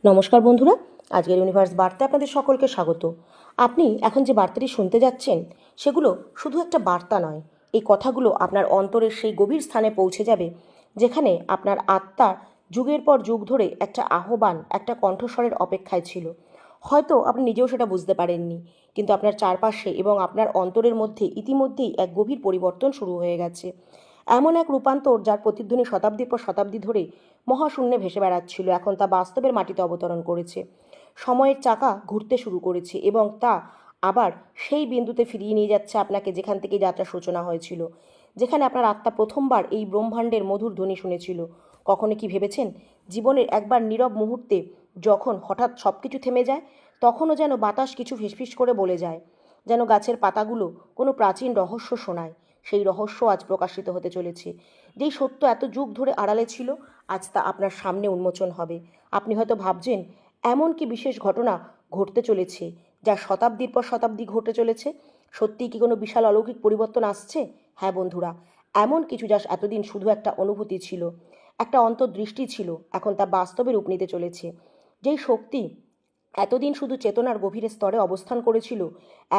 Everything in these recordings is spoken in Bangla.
নমস্কার বন্ধুরা, আজকের ইউনিভার্স বার্তা আপনাদের সকলকে স্বাগত। আপনি এখন যে বার্তাটি শুনতে যাচ্ছেন সেগুলো শুধু একটা বার্তা নয়, এই কথাগুলো আপনার অন্তরের সেই গভীর স্থানে পৌঁছে যাবে যেখানে আপনার আত্মা যুগের পর যুগ ধরে একটা আহ্বান, একটা কণ্ঠস্বরের অপেক্ষায় ছিল। হয়তো আপনি নিজেও সেটা বুঝতে পারেননি, কিন্তু আপনার চারপাশে এবং আপনার অন্তরের মধ্যে ইতিমধ্যেই এক গভীর পরিবর্তন শুরু হয়ে গেছে। এমন এক রূপান্তর যার প্রতিধ্বনি শতাব্দীর পর শতাব্দী ধরে মহাশূন্যে ভেসে বেড়াচ্ছিল, এখন তা বাস্তবের মাটিতে অবতরণ করেছে। সময়ের চাকা ঘুরতে শুরু করেছে এবং তা আবার সেই বিন্দুতে ফিরিয়ে নিয়ে যাচ্ছে আপনাকে যেখান থেকে যাত্রা সূচনা হয়েছিল, যেখানে আপনার আত্মা প্রথমবার এই ব্রহ্মাণ্ডের মধুর ধ্বনি শুনেছিল। কখনো কি ভেবেছেন জীবনের একবার নীরব মুহূর্তে যখন হঠাৎ সব কিছু থেমে যায়, তখনও যেন বাতাস কিছু ফিসফিস করে বলে যায়, যেন গাছের পাতাগুলো কোনো প্রাচীন রহস্য শোনায়? সেই রহস্য আজ প্রকাশিত হতে চলেছে। যেই সত্য এত যুগ ধরে আড়ালে ছিল, আজ তা আপনার সামনে উন্মোচন হবে। আপনি হয়তো ভাবছেন এমন কি বিশেষ ঘটনা ঘটতে চলেছে যা শতাব্দীর পর শতাব্দী ঘটে চলেছে? সত্যিই কি কোনো বিশাল অলৌকিক পরিবর্তন আসছে? হ্যাঁ বন্ধুরা, এমন কিছু যা এতদিন শুধু একটা অনুভূতি ছিল, একটা অন্তর্দৃষ্টি ছিল, এখন তা বাস্তবে রূপ নিতে চলেছে। যেই শক্তি এতদিন শুধু চেতনার গভীর স্তরে অবস্থান করেছিল,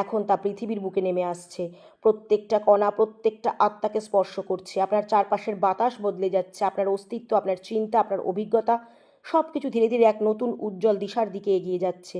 এখন তা পৃথিবীর বুকে নেমে আসছে। প্রত্যেকটা কণা, প্রত্যেকটা আত্মাকে স্পর্শ করছে। আপনার চারপাশের বাতাস বদলে যাচ্ছে, আপনার অস্তিত্ব, আপনার চিন্তা, আপনার অভিজ্ঞতা সব কিছু ধীরে ধীরে এক নতুন উজ্জ্বল দিশার দিকে এগিয়ে যাচ্ছে।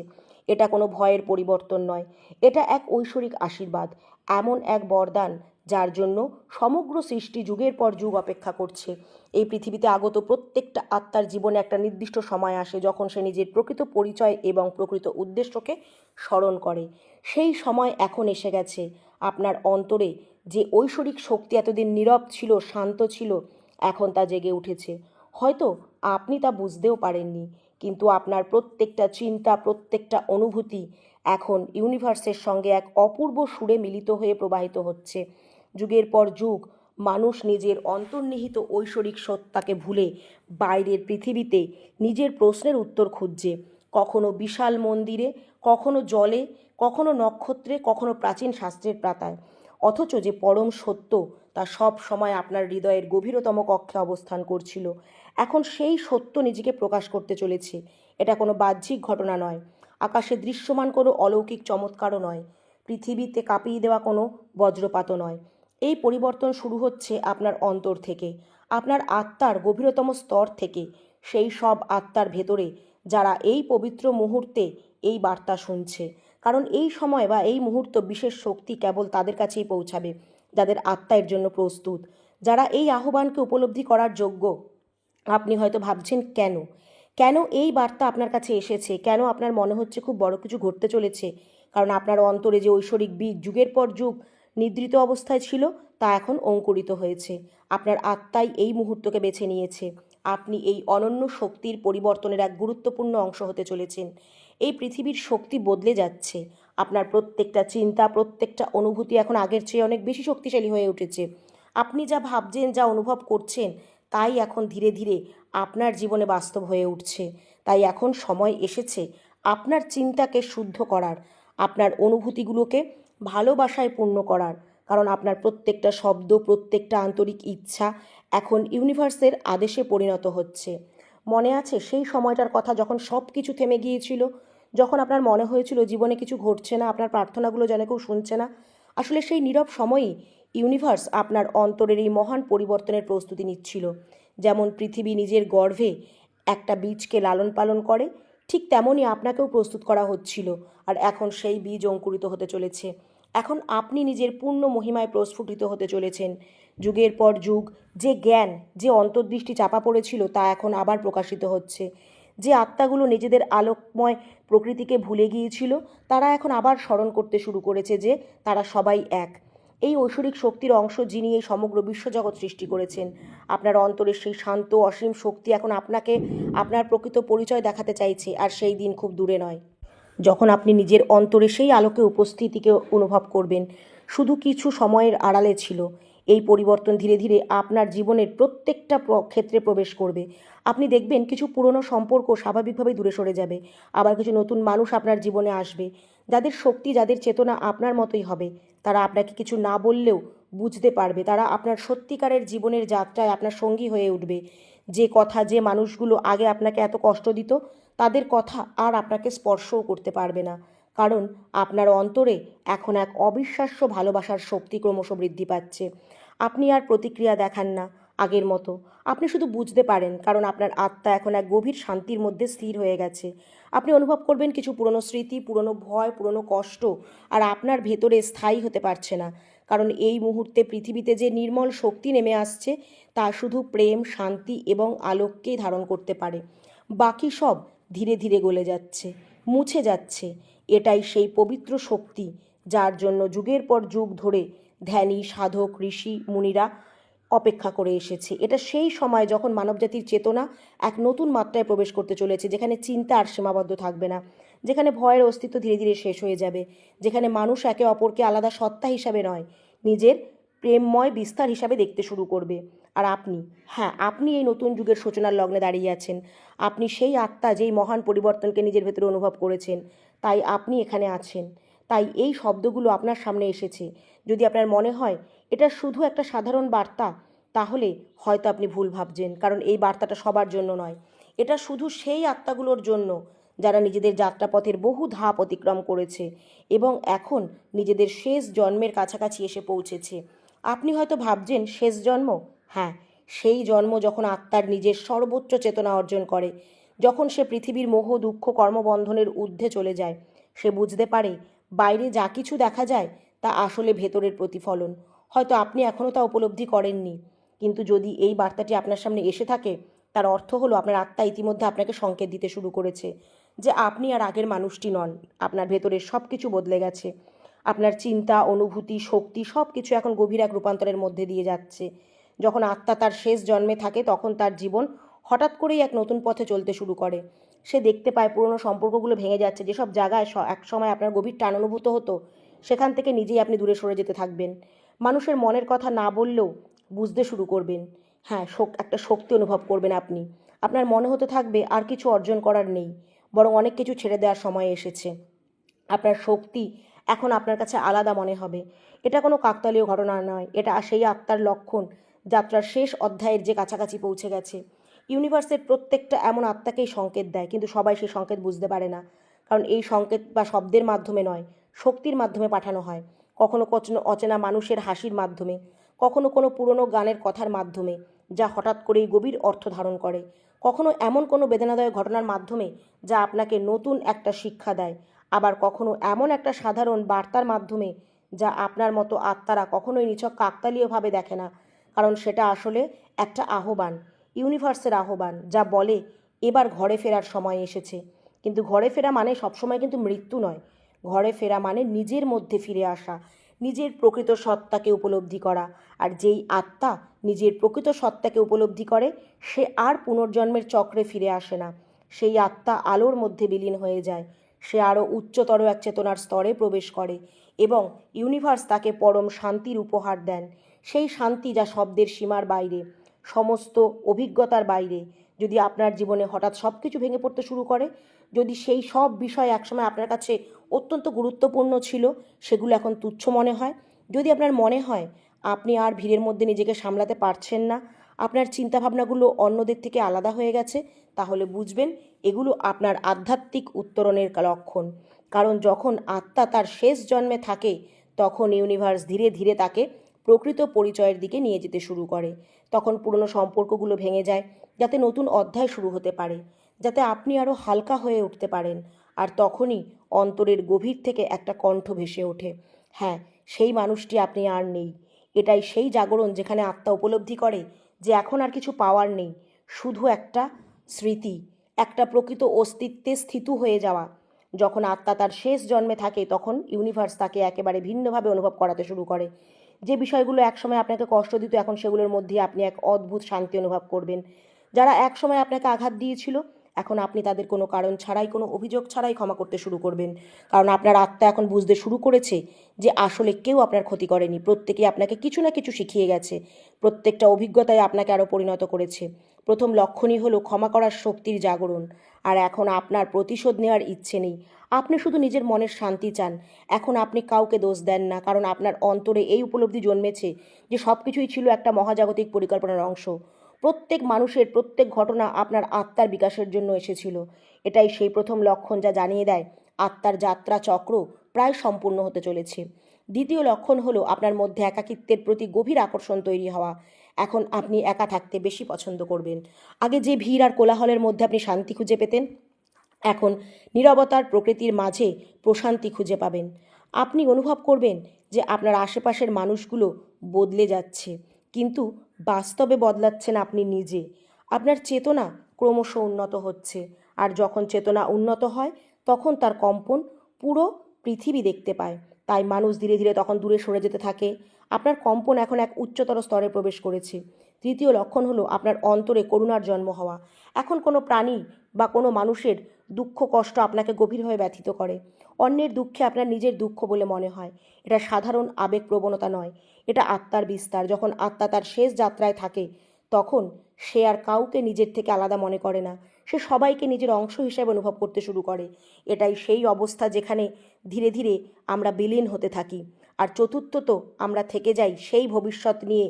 এটা কোনো ভয়ের পরিবর্তন নয়, এটা এক ঐশ্বরিক আশীর্বাদ, এমন এক বরদান যার জন্য সমগ্র সৃষ্টি যুগের পর যুগ অপেক্ষা করছে। এই পৃথিবীতে আগত প্রত্যেকটা আত্মার জীবনে একটা নির্দিষ্ট সময় আসে যখন সে নিজের প্রকৃত পরিচয় এবং প্রকৃত উদ্দেশ্যকে স্মরণ করে। সেই সময় এখন এসে গেছে। আপনার অন্তরে যে ঐশ্বরিক শক্তি এতদিন নীরব ছিল, শান্ত ছিল, এখন তা জেগে উঠেছে। হয়তো আপনি তা বুঝতেও পারেননি, কিন্তু আপনার প্রত্যেকটা চিন্তা, প্রত্যেকটা অনুভূতি এখন ইউনিভার্সের সঙ্গে এক অপূর্ব সুরে মিলিত হয়ে প্রবাহিত হচ্ছে। যুগের পর যুগ মানুষ নিজের অন্তর্নিহিত ঐশ্বরিক সত্তাকে ভুলে বাইরের পৃথিবীতে নিজের প্রশ্নের উত্তর খুঁজছে। কখনো বিশাল মন্দিরে, কখনো জলে, কখনো নক্ষত্রে, কখনো প্রাচীন শাস্ত্রের পাতায়। অথচ যে পরম সত্য তা সব সময় আপনার হৃদয়ের গভীরতম কক্ষে অবস্থান করছিল, এখন সেই সত্য নিজেকে প্রকাশ করতে চলেছে। এটা কোনো বাহ্যিক ঘটনা নয়, আকাশে দৃশ্যমান কোনো অলৌকিক চমৎকারও নয়, পৃথিবীতে কাঁপিয়ে দেওয়া কোনো বজ্রপাতও নয়। এই পরিবর্তন শুরু হচ্ছে আপনার অন্তর থেকে, আপনার আত্মার গভীরতম স্তর থেকে, সেই সব আত্মার ভেতরে যারা এই পবিত্র মুহূর্তে এই বার্তা শুনছে। কারণ এই সময় বা এই মুহূর্ত বিশেষ শক্তি কেবল তাদের কাছেই পৌঁছাবে যাদের আত্মা এর জন্য প্রস্তুত, যারা এই আহ্বানকে উপলব্ধি করার যোগ্য। আপনি হয়তো ভাবছেন কেন, কেন এই বার্তা আপনার কাছে এসেছে, কেন আপনার মনে হচ্ছে খুব বড় কিছু ঘটতে চলেছে? কারণ আপনার অন্তরে যে ঐশ্বরিক বীজ যুগের পর যুগ নিদ্রিত অবস্থায় ছিল, তা এখন অঙ্কুরিত হয়েছে। আপনার আত্মাই এই মুহূর্তকে বেছে নিয়েছে। আপনি এই অনন্য শক্তির পরিবর্তনের এক গুরুত্বপূর্ণ অংশ হতে চলেছেন। এই পৃথিবীর শক্তি বদলে যাচ্ছে। আপনার প্রত্যেকটা চিন্তা, প্রত্যেকটা অনুভূতি এখন আগের চেয়ে অনেক বেশি শক্তিশালী হয়ে উঠেছে। আপনি যা ভাবছেন, যা অনুভব করছেন, তাই এখন ধীরে ধীরে আপনার জীবনে বাস্তব হয়ে উঠছে। তাই এখন সময় এসেছে আপনার চিন্তাকে শুদ্ধ করার, আপনার অনুভূতিগুলোকে ভালোবাসায় পূর্ণ করার। কারণ আপনার প্রত্যেকটা শব্দ, প্রত্যেকটা আন্তরিক ইচ্ছা এখন ইউনিভার্সের আদেশে পরিণত হচ্ছে। মনে আছে সেই সময়টার কথা যখন সব কিছু থেমে গিয়েছিল, যখন আপনার মনে হয়েছিল জীবনে কিছু ঘটছে না, আপনার প্রার্থনাগুলো যেন কেউ শুনছে না? আসলে সেই নীরব সময়ই ইউনিভার্স আপনার অন্তরের এই মহান পরিবর্তনের প্রস্তুতি নিচ্ছিল। যেমন পৃথিবী নিজের গর্ভে একটা বীজকে লালন পালন করে, ঠিক তেমনই আপনাকেও প্রস্তুত করা হচ্ছিল। আর এখন সেই বীজ অঙ্কুরিত হতে চলেছে। এখন আপনি নিজের পূর্ণ মহিমায় প্রস্ফুটিত হতে চলেছেন। যুগের পর যুগ যে জ্ঞান, যে অন্তর্দৃষ্টি চাপা পড়েছিল, তা এখন আবার প্রকাশিত হচ্ছে। যে আত্মাগুলো নিজেদের আলোকময় প্রকৃতিকে ভুলে গিয়েছিল, তারা এখন আবার স্মরণ করতে শুরু করেছে যে তারা সবাই এক। এই ঐশ্বরিক শক্তির অংশ যিনি এই সমগ্র বিশ্বজগৎ সৃষ্টি করেছেন। আপনার অন্তরের সেই শান্ত অসীম শক্তি এখন আপনাকে আপনার প্রকৃত পরিচয় দেখাতে চাইছে। আর সেই দিন খুব দূরে নয় যখন আপনি নিজের অন্তরে সেই আলোকে উপস্থিতিকে অনুভব করবেন। শুধু কিছু সময়ের আড়ালে ছিল। এই পরিবর্তন ধীরে ধীরে আপনার জীবনের প্রত্যেকটা ক্ষেত্রে প্রবেশ করবে। আপনি দেখবেন কিছু পুরনো সম্পর্ক স্বাভাবিকভাবেই দূরে সরে যাবে, আবার কিছু নতুন মানুষ আপনার জীবনে আসবে যাদের শক্তি, যাদের চেতনা আপনার মতোই হবে। তারা আপনাকে কিছু না বললেও বুঝতে পারবে, তারা আপনার সত্যিকারের জীবনের যাত্রায় আপনার সঙ্গী হয়ে উঠবে। যে কথা, যে মানুষগুলো আগে আপনাকে এত কষ্ট দিত, তাদের কথা আর আপনাকে স্পর্শও করতে পারবে না, কারণ আপনার অন্তরে এখন এক অবিশ্বাস্য ভালোবাসার শক্তি ক্রমশ বৃদ্ধি পাচ্ছে। আপনি আর প্রতিক্রিয়া দেখান না আগের মতো, আপনি শুধু বুঝতে পারেন, কারণ আপনার আত্মা এখন এক গভীর শান্তির মধ্যে স্থির হয়ে গেছে। আপনি অনুভব করবেন কিছু পুরনো স্মৃতি, পুরনো ভয়, পুরনো কষ্ট আর আপনার ভেতরে স্থায়ী হতে পারছে না, কারণ এই মুহূর্তে পৃথিবীতে যে নির্মল শক্তি নেমে আসছে তা শুধু প্রেম, শান্তি এবং আলোককেই ধারণ করতে পারে। বাকি সব ধীরে ধীরে গলে যাচ্ছে, মুছে যাচ্ছে। এটাই সেই পবিত্র শক্তি যার জন্য যুগের পর যুগ ধরে ধ্যানী, সাধক, ঋষি, মুনিরা অপেক্ষা করে এসেছে। এটা সেই সময় যখন মানবজাতির চেতনা এক নতুন মাত্রায় প্রবেশ করতে চলেছে, যেখানে চিন্তা আর সীমাবদ্ধ থাকবে না, যেখানে ভয়ের অস্তিত্ব ধীরে ধীরে শেষ হয়ে যাবে, যেখানে মানুষ একে অপরকে আলাদা সত্তা হিসাবে নয়, নিজের প্রেমময় বিস্তার হিসাবে দেখতে শুরু করবে। আর আপনি, হ্যাঁ, আপনি এই নতুন যুগের সূচনার লগ্নে দাঁড়িয়ে আছেন। আপনি সেই আত্মা যেই মহান পরিবর্তনকে নিজের ভেতরে অনুভব করেছেন, তাই আপনি এখানে আছেন। তাই এই শব্দগুলো আপনার সামনে এসেছে। যদি আপনার মনে হয় এটা শুধু একটা সাধারণ বার্তা, তাহলে হয়তো আপনি ভুল ভাবছেন, কারণ এই বার্তাটা সবার জন্য নয়। এটা শুধু সেই আত্মাগুলোর জন্য যারা নিজেদের যাত্রাপথের বহু ধাপ অতিক্রম করেছে এবং এখন নিজেদের শেষ জন্মের কাছাকাছি এসে পৌঁছেছে। আপনি হয়তো ভাবছেন, শেষ জন্ম? হ্যাঁ, সেই জন্ম যখন আত্মার নিজের সর্বোচ্চ চেতনা অর্জন করে, যখন সে পৃথিবীর মোহ, দুঃখ, কর্মবন্ধনের ঊর্ধ্বে চলে যায়। সে বুঝতে পারে বাইরে যা কিছু দেখা যায় তা আসলে ভেতরের প্রতিফলন। হয়তো আপনি এখনও তা উপলব্ধি করেননি, কিন্তু যদি এই বার্তাটি আপনার সামনে এসে থাকে, তার অর্থ হলো আপনার আত্মা ইতিমধ্যে আপনাকে সংকেত দিতে শুরু করেছে যে আপনি আর আগের মানুষটি নন। আপনার ভেতরের সব কিছু বদলে গেছে। আপনার চিন্তা, অনুভূতি, শক্তি সব কিছু এখন গভীর এক রূপান্তরের মধ্যে দিয়ে যাচ্ছে। যখন আত্মা তার শেষ জন্মে থাকে, তখন তার জীবন হঠাৎ করেই এক নতুন পথে চলতে শুরু করে। সে দেখতে পায় পুরনো সম্পর্কগুলো ভেঙে যাচ্ছে। যেসব জায়গায় এক সময় আপনার গভীর টান অনুভূত হতো, সেখান থেকে নিজেই আপনি দূরে সরে যেতে থাকবেন। মানুষের মনের কথা না বললেও বুঝতে শুরু করবেন। হ্যাঁ, একটা শক্তি অনুভব করবেন আপনি। আপনার মনে হতে থাকবে আর কিছু অর্জন করার নেই, বরং অনেক কিছু ছেড়ে দেওয়ার সময় এসেছে। আপনার শক্তি এখন আপনার কাছে আলাদা মনে হবে। এটা কোনো কাকতালীয় ঘটনা নয়, এটা সেই আত্মার লক্ষণ যাত্রার শেষ অধ্যায়ের যে কাছাকাছি পৌঁছে গেছে। ইউনিভার্সের প্রত্যেকটা এমন আত্মাকেই সংকেত দেয়, কিন্তু সবাই সেই সংকেত বুঝতে পারে না, কারণ এই সংকেত বা শব্দের মাধ্যমে নয়, শক্তির মাধ্যমে পাঠানো হয়। কখনো কখনো অচেনা মানুষের হাসির মাধ্যমে, কখনো কোনো পুরনো গানের কথার মাধ্যমে যা হঠাৎ করেই গভীর অর্থ ধারণ করে, কখনো এমন কোনো বেদনাদায়ক ঘটনার মাধ্যমে যা আপনাকে নতুন একটা শিক্ষা দেয়, আবার কখনো এমন একটা সাধারণ বার্তার মাধ্যমে যা আপনার মতো আত্মারা কখনোই নিছক কাকতালীয়ভাবে দেখে না, কারণ সেটা আসলে একটা আহ্বান, ইউনিভার্সের আহ্বান, যা বলে এবার ঘরে ফেরার সময় এসেছে। কিন্তু ঘরে ফেরা মানে সবসময় কিন্তু মৃত্যু নয়। ঘরে ফেরা মানে নিজের মধ্যে ফিরে আসা, নিজের প্রকৃত সত্তাকে উপলব্ধি করা। আর যেই আত্মা নিজের প্রকৃত সত্তাকে উপলব্ধি করে, সে আর পুনর্জন্মের চক্রে ফিরে আসে না। সেই আত্মা আলোর মধ্যে বিলীন হয়ে যায়। সে আরও উচ্চতর এক চেতনার স্তরে প্রবেশ করে এবং ইউনিভার্স তাকে পরম শান্তির উপহার দেন। সেই শান্তি যা শব্দের সীমার বাইরে, সমস্ত অভিজ্ঞতার বাইরে। যদি আপনার জীবনে হঠাৎ সব কিছু ভেঙে পড়তে শুরু করে, যদি সেই সব বিষয় একসময় আপনার কাছে অত্যন্ত গুরুত্বপূর্ণ ছিল, সেগুলো এখন তুচ্ছ মনে হয়, যদি আপনার মনে হয় আপনি আর ভিড়ের মধ্যে নিজেকে সামলাতে পারছেন না, আপনার চিন্তাভাবনাগুলো অন্যদের থেকে আলাদা হয়ে গেছে, তাহলে বুঝবেন এগুলো আপনার আধ্যাত্মিক উত্তরণের লক্ষণ। কারণ যখন আত্মা তার শেষ জন্মে থাকে, তখন ইউনিভার্স ধীরে ধীরে তাকে প্রকৃত পরিচয়ের দিকে নিয়ে যেতে শুরু করে। তখন পুরনো সম্পর্কগুলো ভেঙে যায়, যাতে নতুন অধ্যায় শুরু হতে পারে, যাতে আপনি আরও হালকা হয়ে উঠতে পারেন। আর তখনই অন্তরের গভীর থেকে একটা কণ্ঠ ভেসে ওঠে, হ্যাঁ, সেই মানুষটি আপনি আর নেই। এটাই সেই জাগরণ যেখানে আত্মা উপলব্ধি করে যে এখন আর কিছু পাওয়ার নেই, শুধু একটা স্মৃতি, একটা প্রকৃত অস্তিত্বে স্থিত হয়ে যাওয়া। যখন আত্মা তার শেষ জন্মে থাকে, তখন ইউনিভার্স তাকে একেবারে ভিন্নভাবে অনুভব করাতে শুরু করে। যে বিষয়গুলো একসময় আপনাকে কষ্ট দিত, এখন সেগুলোর মধ্যে আপনি এক অদ্ভুত শান্তি অনুভব করবেন। যারা একসময় আপনাকে আঘাত দিয়েছিল, এখন আপনি তাদের কোনো কারণ ছাড়াই, কোনো অভিযোগ ছাড়াই ক্ষমা করতে শুরু করবেন, কারণ আপনার আত্মা এখন বুঝতে শুরু করেছে যে আসলে কেউ আপনার ক্ষতি করেনি। প্রত্যেকেই আপনাকে কিছু না কিছু শিখিয়ে গেছে, প্রত্যেকটা অভিজ্ঞতায় আপনাকে আরও পরিণত করেছে। প্রথম লক্ষণই হলো ক্ষমা করার শক্তির জাগরণ। আর এখন আপনার প্রতিশোধ নেওয়ার ইচ্ছে নেই, আপনি শুধু নিজের মনের শান্তি চান। এখন আপনি কাউকে দোষ দেন না, কারণ আপনার অন্তরে এই উপলব্ধি জন্মেছে যে সব কিছুই ছিল একটা মহাজাগতিক পরিকল্পনার অংশ। প্রত্যেক মানুষের প্রত্যেক ঘটনা আপনার আত্মার বিকাশের জন্য এসেছিল। এটাই সেই প্রথম লক্ষণ যা জানিয়ে দেয় আত্মার যাত্রা চক্র প্রায় সম্পূর্ণ হতে চলেছে। দ্বিতীয় লক্ষণ হলো আপনার মধ্যে একাকিত্বের প্রতি গভীর আকর্ষণ তৈরি হওয়া। এখন আপনি একা থাকতে বেশি পছন্দ করবেন। আগে যে ভিড় আর কোলাহলের মধ্যে আপনি শান্তি খুঁজে পেতেন, এখন নীরবতার প্রকৃতির মাঝে প্রশান্তি খুঁজে পাবেন। আপনি অনুভব করবেন যে আপনার আশেপাশের মানুষগুলো বদলে যাচ্ছে, কিন্তু বাস্তবে বদলাচ্ছেন আপনি নিজে। আপনার চেতনা ক্রমশ উন্নত হচ্ছে, আর যখন চেতনা উন্নত হয় তখন তার কম্পন পুরো পৃথিবী দেখতে পায়। তাই মানুষ ধীরে ধীরে তখন দূরে সরে যেতে থাকে। আপনার কম্পন এখন এক উচ্চতর স্তরে প্রবেশ করেছে। তৃতীয় লক্ষণ হলো আপনার অন্তরে করুণার জন্ম হওয়া। এখন কোনো প্রাণী বা কোনো মানুষের দুঃখ কষ্ট আপনাকে গভীরভাবে ব্যথিত করে। অন্যের দুঃখে আপনার নিজের দুঃখ বলে মনে হয়। এটা সাধারণ আবেগ প্রবণতা নয়, এটা আত্মার বিস্তার। যখন আত্মা তার শেষ যাত্রায় থাকে তখন সে আর কাউকে নিজের থেকে আলাদা মনে করে না। সে সবাইকে নিজের অংশ হিসেবে অনুভব করতে শুরু করে। এটাই সেই অবস্থা যেখানে ধীরে ধীরে আমরা বিলীন হতে থাকি। আর চতুর্থত, আমরা থেকে যাই সেই ভবিষ্যৎ নিয়ে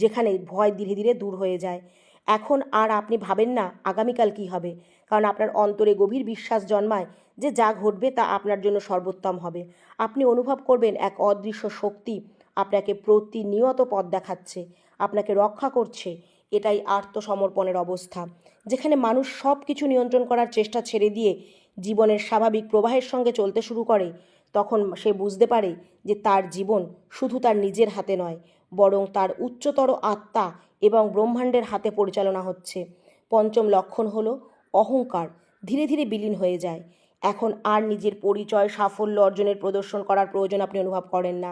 যেখানে ভয় ধীরে ধীরে দূর হয়ে যায়। এখন আর আপনি ভাবেন না আগামীকাল কী হবে, কারণ আপনার অন্তরে গভীর বিশ্বাস জন্মায় যে যা ঘটবে তা আপনার জন্য সর্বোত্তম হবে। আপনি অনুভব করবেন এক অদৃশ্য শক্তি আপনাকে প্রতিনিয়ত পথ দেখাচ্ছে, আপনাকে রক্ষা করছে। এটাই আত্মসমর্পণের অবস্থা, যেখানে মানুষ সব কিছু নিয়ন্ত্রণ করার চেষ্টা ছেড়ে দিয়ে জীবনের স্বাভাবিক প্রবাহের সঙ্গে চলতে শুরু করে। তখন সে বুঝতে পারে যে তার জীবন শুধু তার নিজের হাতে নয়, বরং তার উচ্চতর আত্মা এবং ব্রহ্মাণ্ডের হাতে পরিচালনা হচ্ছে। পঞ্চম লক্ষণ হলো অহংকার ধীরে ধীরে বিলীন হয়ে যায়। এখন আর নিজের পরিচয় সাফল্য অর্জনের প্রদর্শন করার প্রয়োজন আপনি অনুভব করেন না।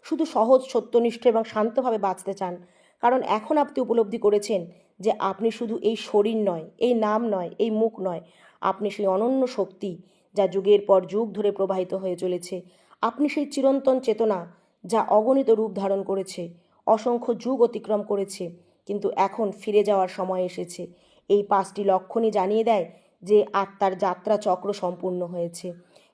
শুধু সহজ সত্যনিষ্ঠ এবং শান্তভাবে বাঁচতে চান, কারণ এখন আপনি উপলব্ধি করেছেন যে আপনি শুধু এই শরীর নয়, এই নাম নয়, এই মুখ নয়, আপনি সেই অনন্য শক্তি যা যুগের পর যুগ ধরে প্রবাহিত হয়ে চলেছে। আপনি সেই চিরন্তন চেতনা যা অগণিত রূপ ধারণ করেছে, অসংখ্য যুগ অতিক্রম করেছে, কিন্তু এখন ফিরে যাওয়ার সময় এসেছে। এই পাঁচটি লক্ষণই জানিয়ে দেয় যে আত্মার যাত্রা চক্র সম্পূর্ণ হয়েছে।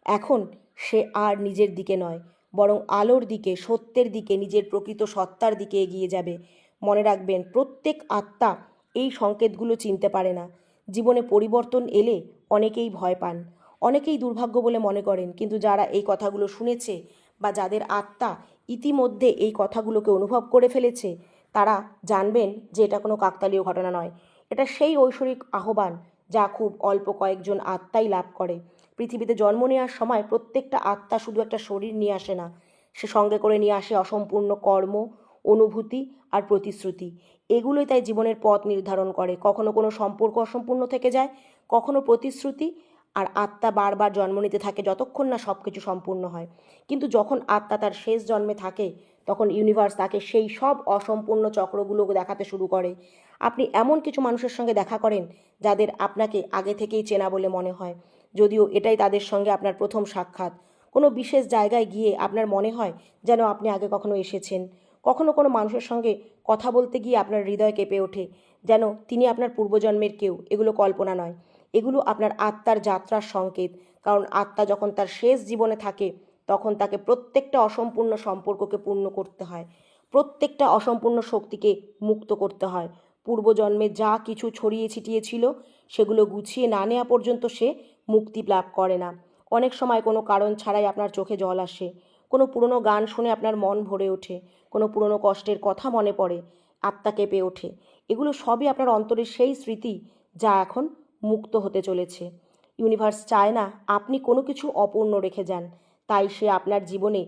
এখন সে আর নিজের দিকে নয়, বরং আলোর দিকে, সত্যের দিকে, নিজের প্রকৃত সত্তার দিকে এগিয়ে যাবে। মনে রাখবেন, প্রত্যেক আত্মা এই সংকেতগুলো চিনতে পারে না। জীবনে পরিবর্তন এলে অনেকেই ভয় পান, অনেকেই দুর্ভাগ্য বলে মনে করেন, কিন্তু যারা এই কথাগুলো শুনেছে বা যাদের আত্মা ইতিমধ্যে এই কথাগুলোকে অনুভব করে ফেলেছে, তারা জানবেন যে এটা কোনো কাকতালীয় ঘটনা নয়। এটা সেই ঐশ্বরিক আহ্বান যা খুব অল্প কয়েকজন আত্মাই লাভ করে। পৃথিবীতে জন্ম নেওয়ার সময় প্রত্যেকটা আত্মা শুধু একটা শরীর নিয়ে আসে না, সে সঙ্গে করে নিয়ে আসে অসম্পূর্ণ কর্ম, অনুভূতি আর প্রতিশ্রুতি। এগুলোই তাই জীবনের পথ নির্ধারণ করে। কখনো কোনো সম্পর্ক অসম্পূর্ণ থেকে যায়, কখনো প্রতিশ্রুতি, আর আত্মা বারবার জন্ম নিতে থাকে যতক্ষণ না সব কিছু সম্পূর্ণ হয়। কিন্তু যখন আত্মা তার শেষ জন্মে থাকে, তখন ইউনিভার্স তাকে সেই সব অসম্পূর্ণ চক্রগুলোকে দেখাতে শুরু করে। আপনি এমন কিছু মানুষের সঙ্গে দেখা করেন যাদের আপনাকে আগে থেকেই চেনা বলে মনে হয়, যদিও এটাই তাদের সঙ্গে আপনার প্রথম সাক্ষাৎ। কোনো বিশেষ জায়গায় গিয়ে আপনার মনে হয় যেন আপনি আগে কখনো এসেছেন। কখনো কোনো মানুষের সঙ্গে কথা বলতে গিয়ে আপনার হৃদয় কেঁপে ওঠে, যেন তিনি আপনার পূর্বজন্মের কেউ। এগুলো কল্পনা নয়, এগুলো আপনার আত্মার যাত্রার সংকেত। কারণ আত্মা যখন তার শেষ জীবনে থাকে, তখন তাকে প্রত্যেকটা অসম্পূর্ণ সম্পর্ককে পূর্ণ করতে হয়, প্রত্যেকটা অসম্পূর্ণ শক্তিকে মুক্ত করতে হয়। পূর্বজন্মে যা কিছু ছড়িয়ে ছিটিয়ে ছিল, সেগুলো গুছিয়ে না নেওয়া পর্যন্ত সে মুক্তি লাভ করে না। অনেক সময় কোনো কারণ ছাড়াই আপনার চোখে জল আসে, কোনো পুরনো গান শুনে আপনার মন ভরে ওঠে, কোনো পুরনো কষ্টের কথা মনে পড়ে, আত্মা কেঁপে ওঠে। এগুলো সবই আপনার অন্তরের সেই স্মৃতি যা এখন মুক্ত হতে চলেছে। ইউনিভার্স চায় না আপনি কোনো কিছু অপূর্ণ রেখে যান, তাই সে আপনার জীবনে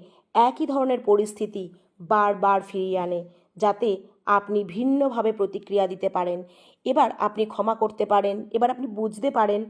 একই ধরনের পরিস্থিতি বারবার ফিরিয়ে আনে, যাতে আপনি ভিন্নভাবে প্রতিক্রিয়া দিতে পারেন। এবার আপনি ক্ষমা করতে পারেন, এবার আপনি বুঝতে পারেন,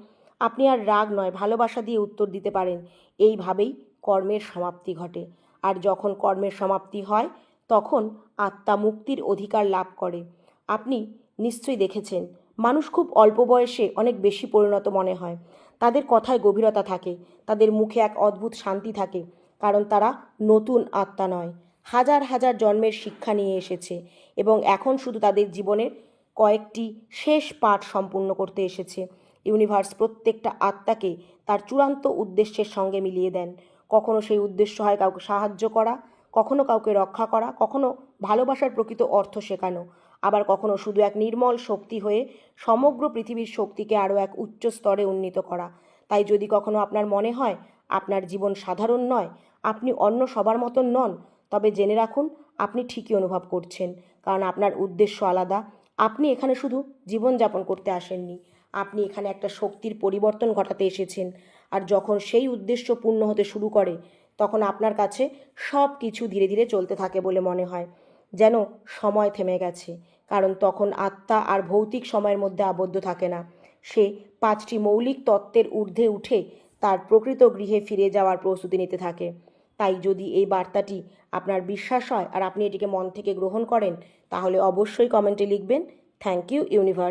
আপনি আর রাগ নয় ভালোবাসা দিয়ে উত্তর দিতে পারেন। এইভাবেই কর্মের সমাপ্তি ঘটে। আর যখন কর্মের সমাপ্তি হয়, তখন আত্মা মুক্তির অধিকার লাভ করে। আপনি নিশ্চয়ই দেখেছেন, মানুষ খুব অল্প বয়সে অনেক বেশি পরিণত মনে হয়। তাদের কথায় গভীরতা থাকে, তাদের মুখে এক অদ্ভুত শান্তি থাকে, কারণ তারা নতুন আত্মা নয়, হাজার হাজার জন্মের শিক্ষা নিয়ে এসেছে এবং এখন শুধু তাদের জীবনের কয়েকটি শেষ পাঠ সম্পূর্ণ করতে এসেছে। ইউনিভার্স প্রত্যেকটা আত্মাকে তার চূড়ান্ত উদ্দেশ্যের সঙ্গে মিলিয়ে দেন। কখনো সেই উদ্দেশ্য হয় কাউকে সাহায্য করা, কখনো কাউকে রক্ষা করা, কখনো ভালোবাসার প্রকৃত অর্থ শেখানো। আবার কখনো শুধু এক নির্মল শক্তি হয়ে সমগ্র পৃথিবীর শক্তিকে আরও এক উচ্চ স্তরে উন্নীত করা। তাই যদি কখনো আপনার মনে হয় আপনার জীবন সাধারণ নয়, আপনি অন্য সবার মতন নন, তবে জেনে রাখুন আপনি ঠিকই অনুভব করছেন, কারণ আপনার উদ্দেশ্য আলাদা। আপনি এখানে শুধু জীবনযাপন করতে আসেননি, আপনি এখানে একটা শক্তির পরিবর্তন ঘটাতে এসেছেন। আর যখন সেই উদ্দেশ্য পূর্ণ হতে শুরু করে, তখন আপনার কাছে সব কিছু ধীরে ধীরে চলতে থাকে বলে মনে হয়, যেন সময় থেমে গেছে। কারণ তখন আত্মা আর ভৌতিক সময়ের মধ্যে আবদ্ধ থাকে না, সে 5টি মৌলিক তত্ত্বের ঊর্ধ্বে উঠে তার প্রকৃত গৃহে ফিরে যাওয়ার প্রস্তুতি নিতে থাকে। তাই যদি এই বার্তাটি আপনার বিশ্বাস হয় আর আপনি এটিকে মন থেকে গ্রহণ করেন, তাহলে অবশ্যই কমেন্টে লিখবেন, থ্যাংক ইউ ইউনিভার্স।